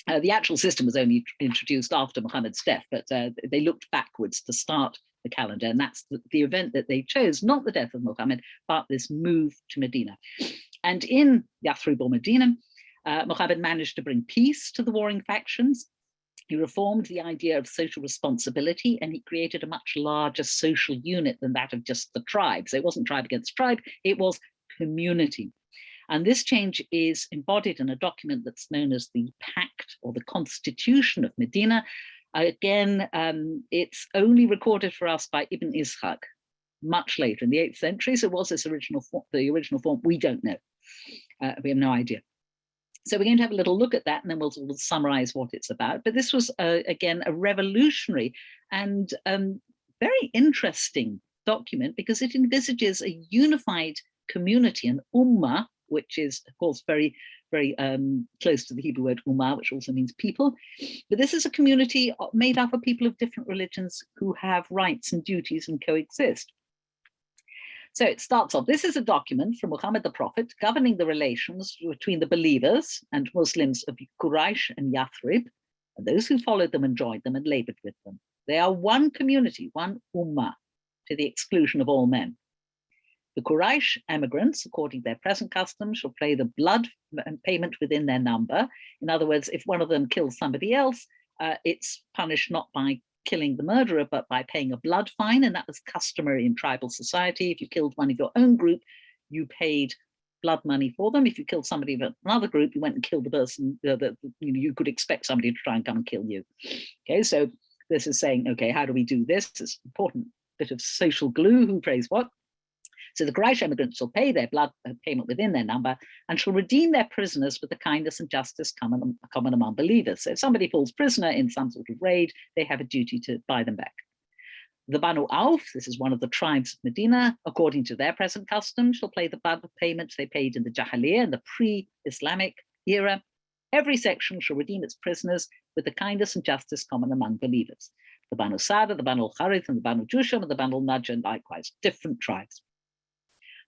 The actual system was only introduced after Muhammad's death, but they looked backwards to start the calendar, and that's the event that they chose, not the death of Muhammad, but this move to Medina. And in Yathrib or Medina, Muhammad managed to bring peace to the warring factions. He reformed the idea of social responsibility, and he created a much larger social unit than that of just the tribe. So it wasn't tribe against tribe, it was community. And this change is embodied in a document that's known as the Pact, or the Constitution of Medina. Again, it's only recorded for us by Ibn Ishaq much later in the 8th century. So was this the original form? We don't know. We have no idea. So we're going to have a little look at that, and then we'll summarize what it's about. But this was, again, a revolutionary and very interesting document, because it envisages a unified community, an ummah, which is, of course, very, very close to the Hebrew word ummah, which also means people. But this is a community made up of people of different religions who have rights and duties and coexist. So it starts off, this is a document from Muhammad the Prophet governing the relations between the believers and Muslims of Quraysh and Yathrib, and those who followed them and joined them and labored with them. They are one community, one ummah, to the exclusion of all men. The Quraysh emigrants, according to their present customs, shall pay the blood payment within their number. In other words, if one of them kills somebody else, it's punished not by killing the murderer, but by paying a blood fine, and that was customary in tribal society. If you killed one of your own group, you paid blood money for them. If you killed somebody of another group, you went and killed the person that you could expect somebody to try and come and kill you. Okay, so this is saying, okay, how do we do this? It's an important bit of social glue. Who pays what? So the Quraysh emigrants shall pay their blood payment within their number, and shall redeem their prisoners with the kindness and justice common among believers. So if somebody falls prisoner in some sort of raid, they have a duty to buy them back. The Banu Auf, this is one of the tribes of Medina, according to their present custom, shall pay the blood payments they paid in the Jahiliya, in the pre-Islamic era. Every section shall redeem its prisoners with the kindness and justice common among believers. The Banu Sada, the Banu Harith, and the Banu Jusham, and the Banu Najjar, likewise, different tribes.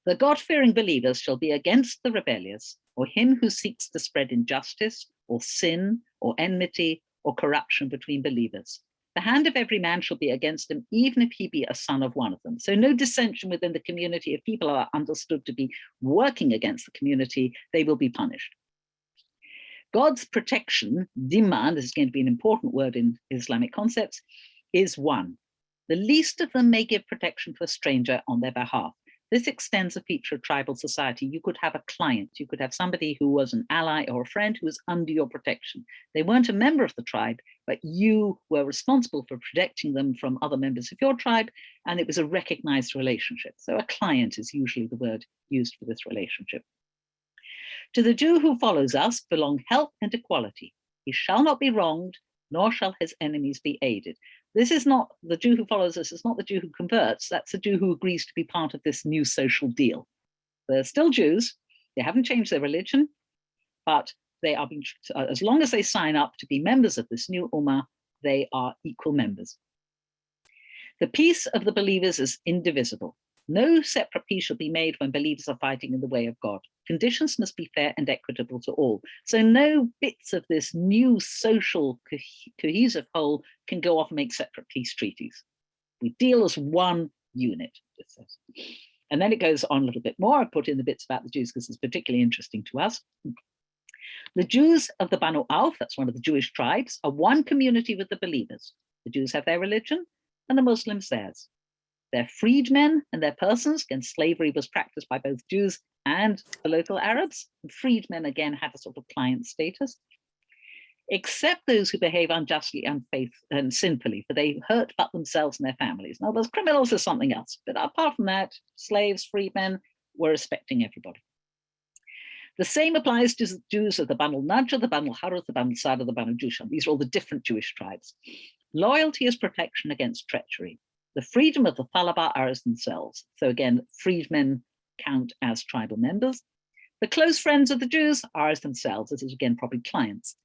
The God-fearing believers shall be against the rebellious, or him who seeks to spread injustice, or sin, or enmity, or corruption between believers. The hand of every man shall be against him, even if he be a son of one of them. So no dissension within the community. If people are understood to be working against the community, they will be punished. God's protection, diman, this is going to be an important word in Islamic concepts, is one. The least of them may give protection to a stranger on their behalf. This extends a feature of tribal society. You could have a client, you could have somebody who was an ally or a friend who was under your protection. They weren't a member of the tribe, but you were responsible for protecting them from other members of your tribe, and it was a recognized relationship. So a client is usually the word used for this relationship. To the Jew who follows us belong help and equality. He shall not be wronged, nor shall his enemies be aided. This is not the Jew who follows us, it's not the Jew who converts, that's the Jew who agrees to be part of this new social deal. They're still Jews, they haven't changed their religion, but they are being, as long as they sign up to be members of this new Ummah, they are equal members. The peace of the believers is indivisible. No separate peace shall be made when believers are fighting in the way of God. Conditions must be fair and equitable to all. So no bits of this new social cohesive whole can go off and make separate peace treaties. We deal as one unit, it says. And then it goes on a little bit more. I put in the bits about the Jews because it's particularly interesting to us. The Jews of the Banu Auf, that's one of the Jewish tribes, are one community with the believers. The Jews have their religion and the Muslims theirs. They're freedmen and their persons, against slavery was practiced by both Jews and the local Arabs. And freedmen, again, had a sort of client status. Except those who behave unjustly, and sinfully, for they hurt but themselves and their families. Now, those criminals are something else. But apart from that, slaves, freedmen, were respecting everybody. The same applies to the Jews of the Banu Najjar, the Banu Harith, the Banu Sada, the Banu Jusham. These are all the different Jewish tribes. Loyalty is protection against treachery. The freedom of the Talaba are as themselves. So again, freedmen count as tribal members. The close friends of the Jews are as themselves. This is again probably clients.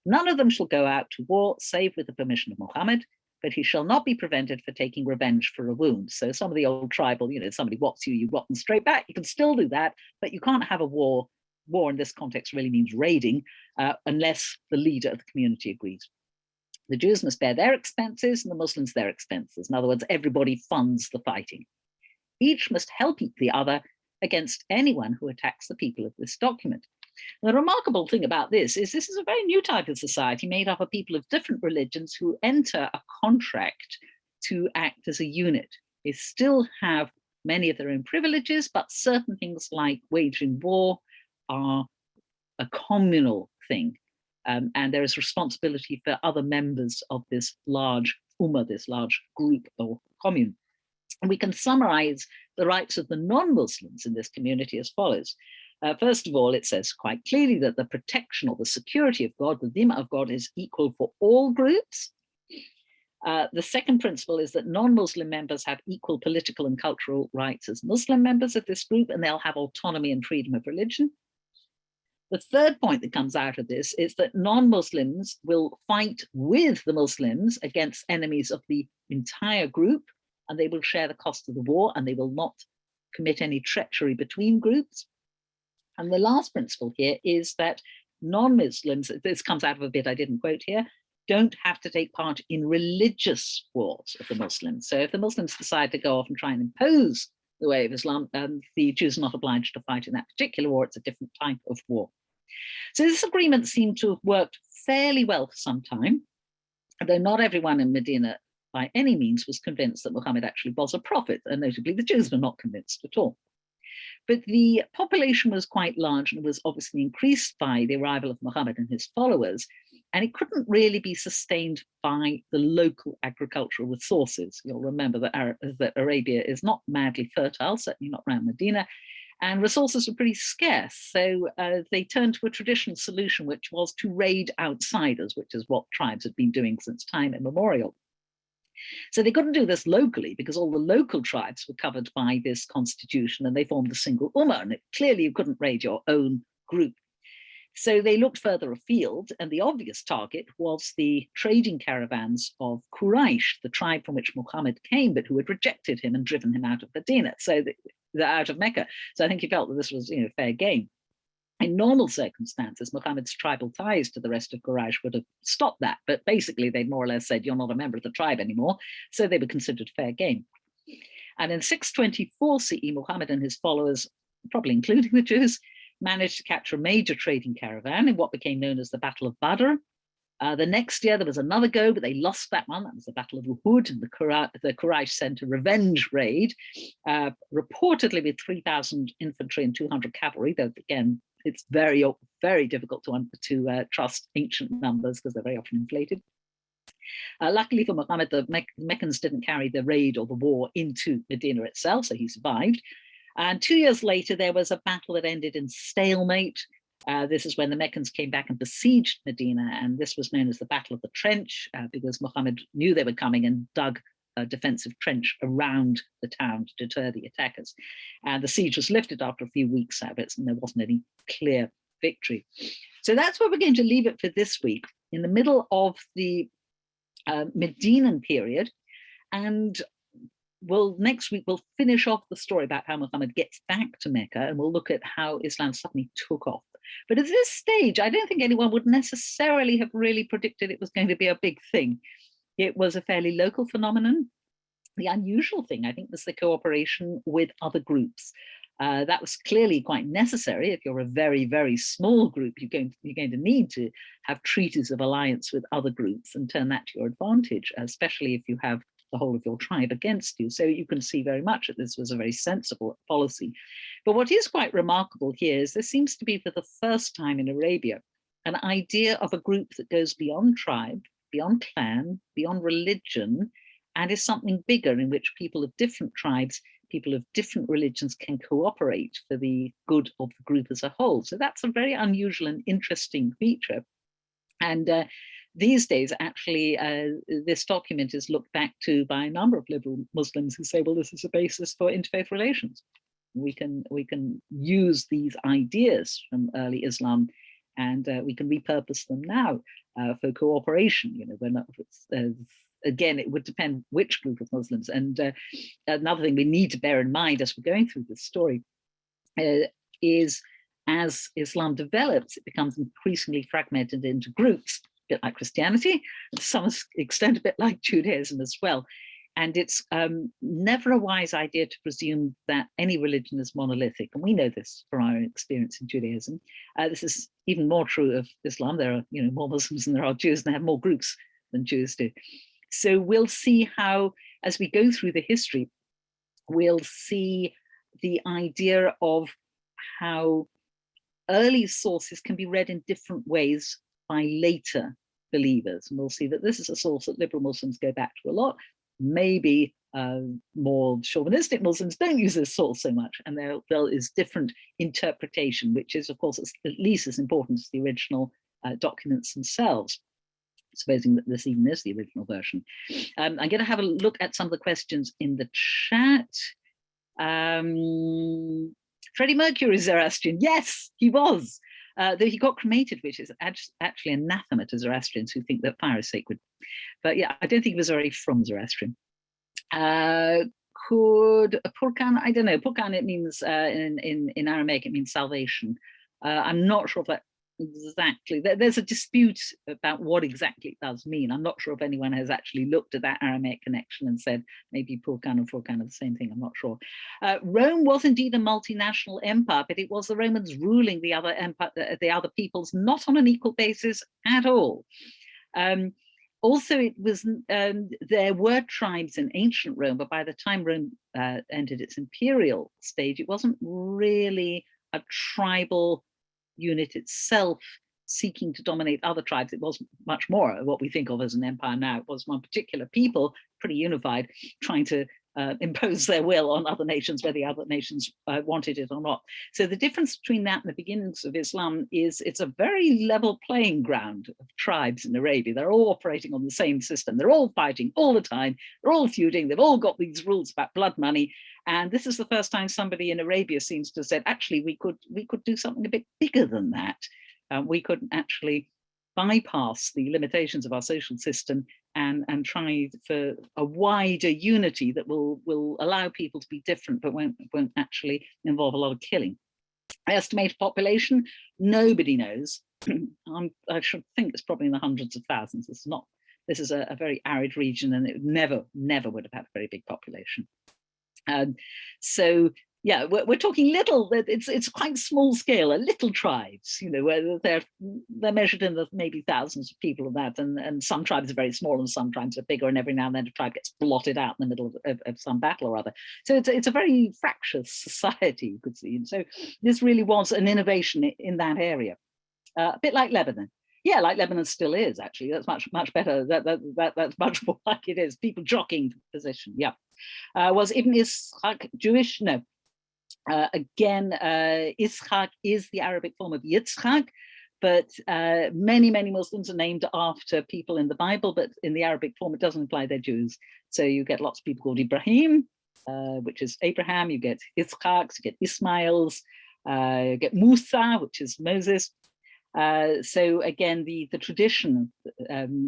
None of them shall go out to war save with the permission of Muhammad, but he shall not be prevented for taking revenge for a wound. So some of the old tribal, somebody whops you, you whop them straight back. You can still do that, but you can't have a war. War in this context really means raiding unless the leader of the community agrees. The Jews must bear their expenses and the Muslims their expenses. In other words, everybody funds the fighting. Each must help the other against anyone who attacks the people of this document. The remarkable thing about this is a very new type of society made up of people of different religions who enter a contract to act as a unit. They still have many of their own privileges, but certain things like waging war are a communal thing. And there is responsibility for other members of this large ummah, this large group or commune. And we can summarize the rights of the non-Muslims in this community as follows. First of all, it says quite clearly that the protection or the security of God, the dhimma of God, is equal for all groups. The second principle is that non-Muslim members have equal political and cultural rights as Muslim members of this group, and they'll have autonomy and freedom of religion. The third point that comes out of this is that non-Muslims will fight with the Muslims against enemies of the entire group, and they will share the cost of the war, and they will not commit any treachery between groups. And the last principle here is that non-Muslims, this comes out of a bit I didn't quote here, don't have to take part in religious wars of the Muslims. So if the Muslims decide to go off and try and impose the way of Islam, the Jews are not obliged to fight in that particular war. It's a different type of war. So this agreement seemed to have worked fairly well for some time, although not everyone in Medina by any means was convinced that Muhammad actually was a prophet, and notably the Jews were not convinced at all. But the population was quite large and was obviously increased by the arrival of Muhammad and his followers, and it couldn't really be sustained by the local agricultural resources. You'll remember that Arabia is not madly fertile, certainly not around Medina, and resources were pretty scarce. So they turned to a traditional solution, which was to raid outsiders, which is what tribes had been doing since time immemorial. So they couldn't do this locally because all the local tribes were covered by this constitution and they formed a single ummah, and clearly you couldn't raid your own group. So they looked further afield, and the obvious target was the trading caravans of Quraysh, the tribe from which Muhammad came, but who had rejected him and driven him out of Medina, out of Mecca. So I think he felt that this was, fair game. In normal circumstances, Muhammad's tribal ties to the rest of Quraysh would have stopped that, but basically they more or less said, you're not a member of the tribe anymore, so they were considered fair game. And in 624 CE, Muhammad and his followers, probably including the Jews, managed to capture a major trading caravan in what became known as the Battle of Badr. The next year there was another go, but they lost that one. That was the Battle of Uhud, and the Quraysh sent a revenge raid, reportedly with 3,000 infantry and 200 cavalry, though again, it's very, very difficult to trust ancient numbers because they're very often inflated. Luckily for Muhammad, the Meccans didn't carry the raid or the war into Medina itself, so he survived. And 2 years later, there was a battle that ended in stalemate. This is when the Meccans came back and besieged Medina, and this was known as the Battle of the Trench, because Muhammad knew they were coming and dug a defensive trench around the town to deter the attackers. And the siege was lifted after a few weeks of it, and there wasn't any clear victory. So that's where we're going to leave it for this week, in the middle of the Medinan period. And next week we'll finish off the story about how Muhammad gets back to Mecca, and we'll look at how Islam suddenly took off. But at this stage, I don't think anyone would necessarily have really predicted it was going to be a big thing. It was a fairly local phenomenon. The unusual thing, I think, was the cooperation with other groups. That was clearly quite necessary. If you're a very, very small group, you're going to need to have treaties of alliance with other groups and turn that to your advantage, especially if you have the whole of your tribe against you. So you can see very much that this was a very sensible policy. But what is quite remarkable here is there seems to be, for the first time in Arabia, an idea of a group that goes beyond tribe, beyond clan, beyond religion, and is something bigger, in which people of different tribes, people of different religions can cooperate for the good of the group as a whole. So that's a very unusual and interesting feature. And these days, actually, this document is looked back to by a number of liberal Muslims who say, well, this is a basis for interfaith relations. We can use these ideas from early Islam, and we can repurpose them now for cooperation. Again, it would depend which group of Muslims. And another thing we need to bear in mind as we're going through this story is, as Islam develops, it becomes increasingly fragmented into groups, a bit like Christianity, and to some extent a bit like Judaism as well. And it's never a wise idea to presume that any religion is monolithic. And we know this from our experience in Judaism. This is even more true of Islam. There are more Muslims than there are Jews, and they have more groups than Jews do. So we'll see how, as we go through the history, we'll see the idea of how early sources can be read in different ways by later believers. And we'll see that this is a source that liberal Muslims go back to a lot. Maybe more chauvinistic Muslims don't use this source so much, and there is different interpretation, which is, of course, at least as important as the original documents themselves, supposing that this even is the original version. I'm going to have a look at some of the questions in the chat. Freddie Mercury, Zoroastrian. Yes, he was. Though he got cremated, which is actually anathema to Zoroastrians who think that fire is sacred. But yeah, I don't think he was very from Zoroastrian. Could Purkan, I don't know, Purkan, it means in Aramaic, it means salvation. I'm not sure if that exactly, there's a dispute about what exactly it does mean. I'm not sure if anyone has actually looked at that Aramaic connection and said maybe Purkan and Furkan are the same thing. I'm not sure. Rome was indeed a multinational empire, but it was the Romans ruling the other empire, the other peoples, not on an equal basis at all. Also, it was there were tribes in ancient Rome, but by the time Rome entered its imperial stage, it wasn't really a tribal unit itself seeking to dominate other tribes. It was much more what we think of as an empire now. It was one particular people, pretty unified, trying to impose their will on other nations, whether the other nations wanted it or not. So the difference between that and the beginnings of Islam is it's a very level playing ground of tribes in Arabia. They're all operating on the same system. They're all fighting all the time. They're all feuding. They've all got these rules about blood money. And this is the first time somebody in Arabia seems to have said, actually, we could do something a bit bigger than that. We could actually bypass the limitations of our social system and try for a wider unity that will allow people to be different, but won't actually involve a lot of killing. Estimated population, nobody knows. I should think it's probably in the hundreds of thousands. It's not. This is a very arid region, and it never would have had a very big population. So yeah, we're talking little. It's quite small scale, little tribes, where they're measured in the maybe thousands of people of that, and some tribes are very small and some tribes are bigger, and every now and then a tribe gets blotted out in the middle of some battle or other. So it's a very fractious society, you could see. And so this really was an innovation in that area, a bit like Lebanon. Yeah, like Lebanon still is, actually. That's much better. That's much more like it is. People jockeying for position. Yeah. Was Ibn Ishaq Jewish? No. Again, Ishaq is the Arabic form of Yitzhak, but many Muslims are named after people in the Bible, but in the Arabic form, it doesn't imply they're Jews. So you get lots of people called Ibrahim, which is Abraham. You get Ishaqs, you get Ismails, you get Musa, which is Moses. So again, the tradition,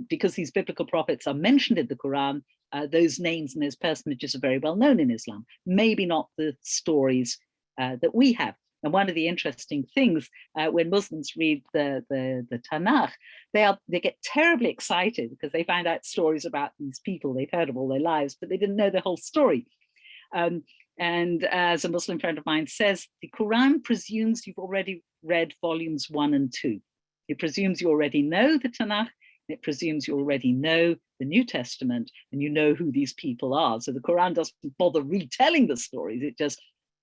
because these biblical prophets are mentioned in the Quran, those names and those personages are very well known in Islam, maybe not the stories that we have. And one of the interesting things when Muslims read the Tanakh, they get terribly excited because they find out stories about these people they've heard of all their lives, but they didn't know the whole story. And as a Muslim friend of mine says, the Quran presumes you've already read volumes 1 and 2. It presumes you already know the Tanakh. It presumes you already know the New Testament and you know who these people are. So the Quran doesn't bother retelling the stories. It just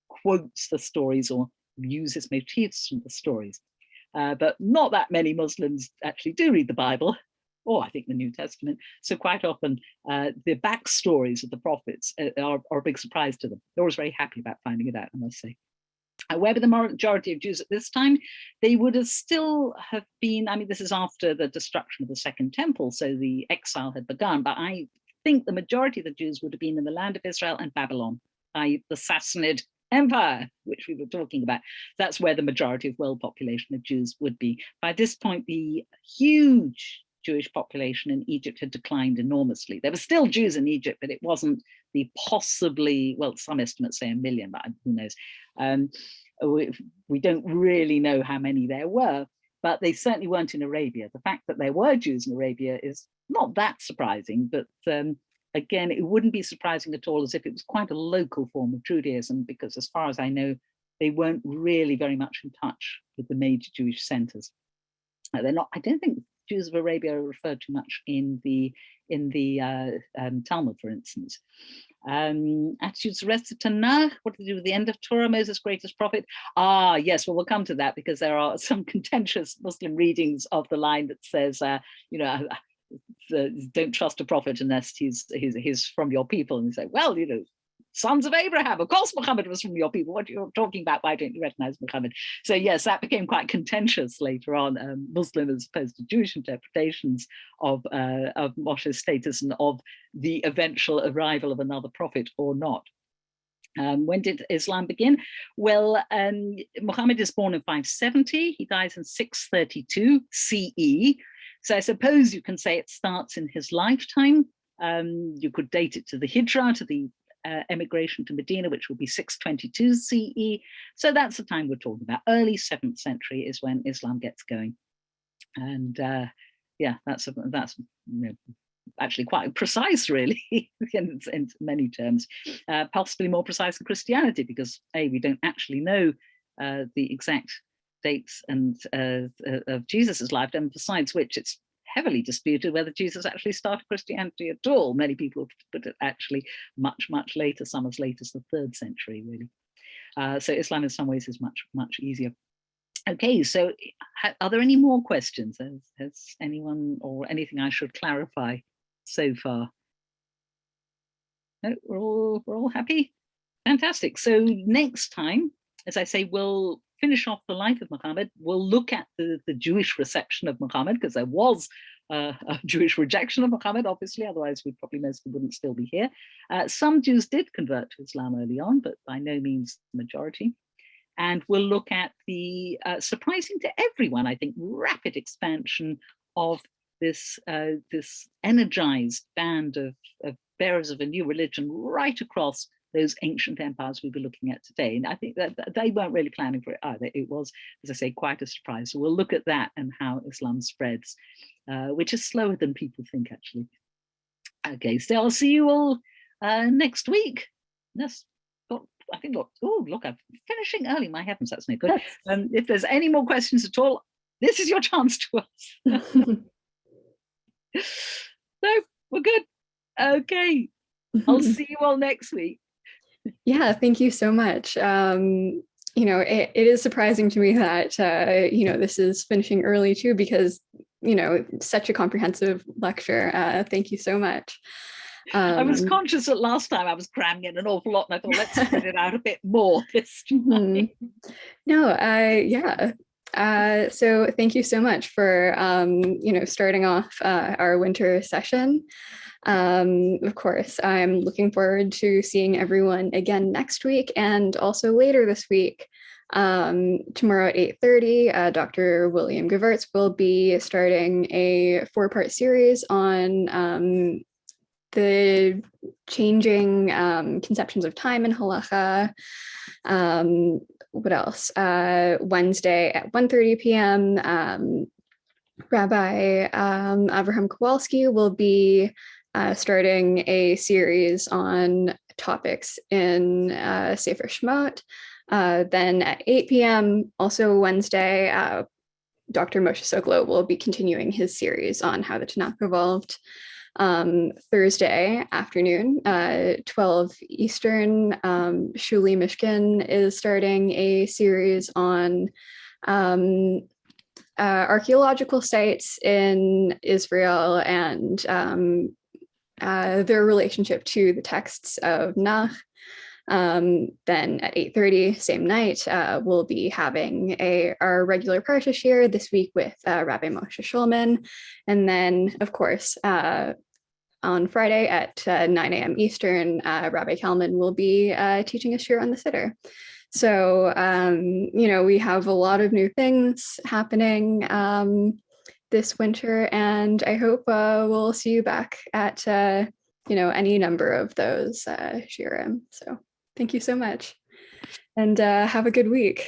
quotes the stories or uses motifs from the stories. But not that many Muslims actually do read the Bible, or I think the New Testament. So quite often the backstories of the prophets are a big surprise to them. They're always very happy about finding it out, I must say. Where were the majority of Jews at this time? They would have still have been, I mean, this is after the destruction of the Second Temple, so the exile had begun, but I think the majority of the Jews would have been in the land of Israel and Babylon, i.e. the Sassanid Empire, which we were talking about. That's where the majority of world population of Jews would be. By this point, the huge Jewish population in Egypt had declined enormously. There were still Jews in Egypt, but it wasn't the possibly, well, some estimates say 1 million, but who knows. We don't really know how many there were, but they certainly weren't in Arabia. The fact that there were Jews in Arabia is not that surprising, but again, it wouldn't be surprising at all as if it was quite a local form of Judaism, because as far as I know, they weren't really very much in touch with the major Jewish centers. They're not, I don't think Jews of Arabia are referred to much in the Talmud, for instance. Attitudes the rest of Tanakh, what to do with the end of Torah, Moses' greatest prophet? Ah, yes, well, we'll come to that, because there are some contentious Muslim readings of the line that says, don't trust a prophet unless he's from your people. And you say, well, sons of Abraham, of course Muhammad was from your people. What are you talking about? Why don't you recognize Muhammad? So yes, that became quite contentious later on, Muslim as opposed to Jewish interpretations of Moshe's status and of the eventual arrival of another prophet or not. When did Islam begin? Well, Muhammad is born in 570. He dies in 632 CE. So I suppose you can say it starts in his lifetime. You could date it to the Hijrah, to the emigration to Medina, which will be 622 CE. So that's the time we're talking about. Early 7th century is when Islam gets going. And yeah, that's actually quite precise, really, in many terms. Possibly more precise than Christianity, because we don't actually know the exact dates and of Jesus's life, and besides which it's heavily disputed whether Jesus actually started Christianity at all. Many people put it actually much, much later, some as late as the 3rd century, really. So Islam in some ways is much, much easier. Okay, so are there any more questions? Has anyone or anything I should clarify so far? No, we're all happy? Fantastic. So next time, as I say, we'll finish off the life of Muhammad. We'll look at the Jewish reception of Muhammad, because there was a Jewish rejection of Muhammad, obviously, otherwise we probably mostly wouldn't still be here. Some Jews did convert to Islam early on, but by no means the majority. And we'll look at the surprising to everyone, I think, rapid expansion of this energized band of bearers of a new religion right across those ancient empires we were looking at today. And I think that they weren't really planning for it either. It was, as I say, quite a surprise. So we'll look at that and how Islam spreads, which is slower than people think, actually. Okay, so I'll see you all next week. Yes, I think, look, I'm finishing early. My heavens, that's no good. If there's any more questions at all, this is your chance to ask. So we're good. Okay, I'll see you all next week. Yeah, thank you so much. It is surprising to me that, this is finishing early too, because, such a comprehensive lecture. Thank you so much. I was conscious that last time I was cramming in an awful lot, and I thought, let's spread it out a bit more this time. So thank you so much for, starting off our winter session. Of course, I'm looking forward to seeing everyone again next week, and also later this week. Tomorrow at 8:30, Dr. William Guthartz will be starting a 4-part series on the changing conceptions of time in Halacha. What else? Wednesday at 1:30 p.m., Rabbi Avraham Kowalski will be starting a series on topics in Sefer Shemot. Then at 8 p.m., also Wednesday, Dr. Moshe Sokolow will be continuing his series on how the Tanakh evolved. Thursday afternoon, 12 Eastern, Shuli Mishkin is starting a series on archaeological sites in Israel and their relationship to the texts of Nach. Then at 8:30, same night, we'll be having our regular Parsha share this week with Rabbi Moshe Shulman. And then, of course, on Friday at 9 a.m. Eastern, Rabbi Kalman will be teaching a shir on the Siddur. So, we have a lot of new things happening this winter, and I hope we'll see you back at, any number of those shiurim. So thank you so much, and have a good week.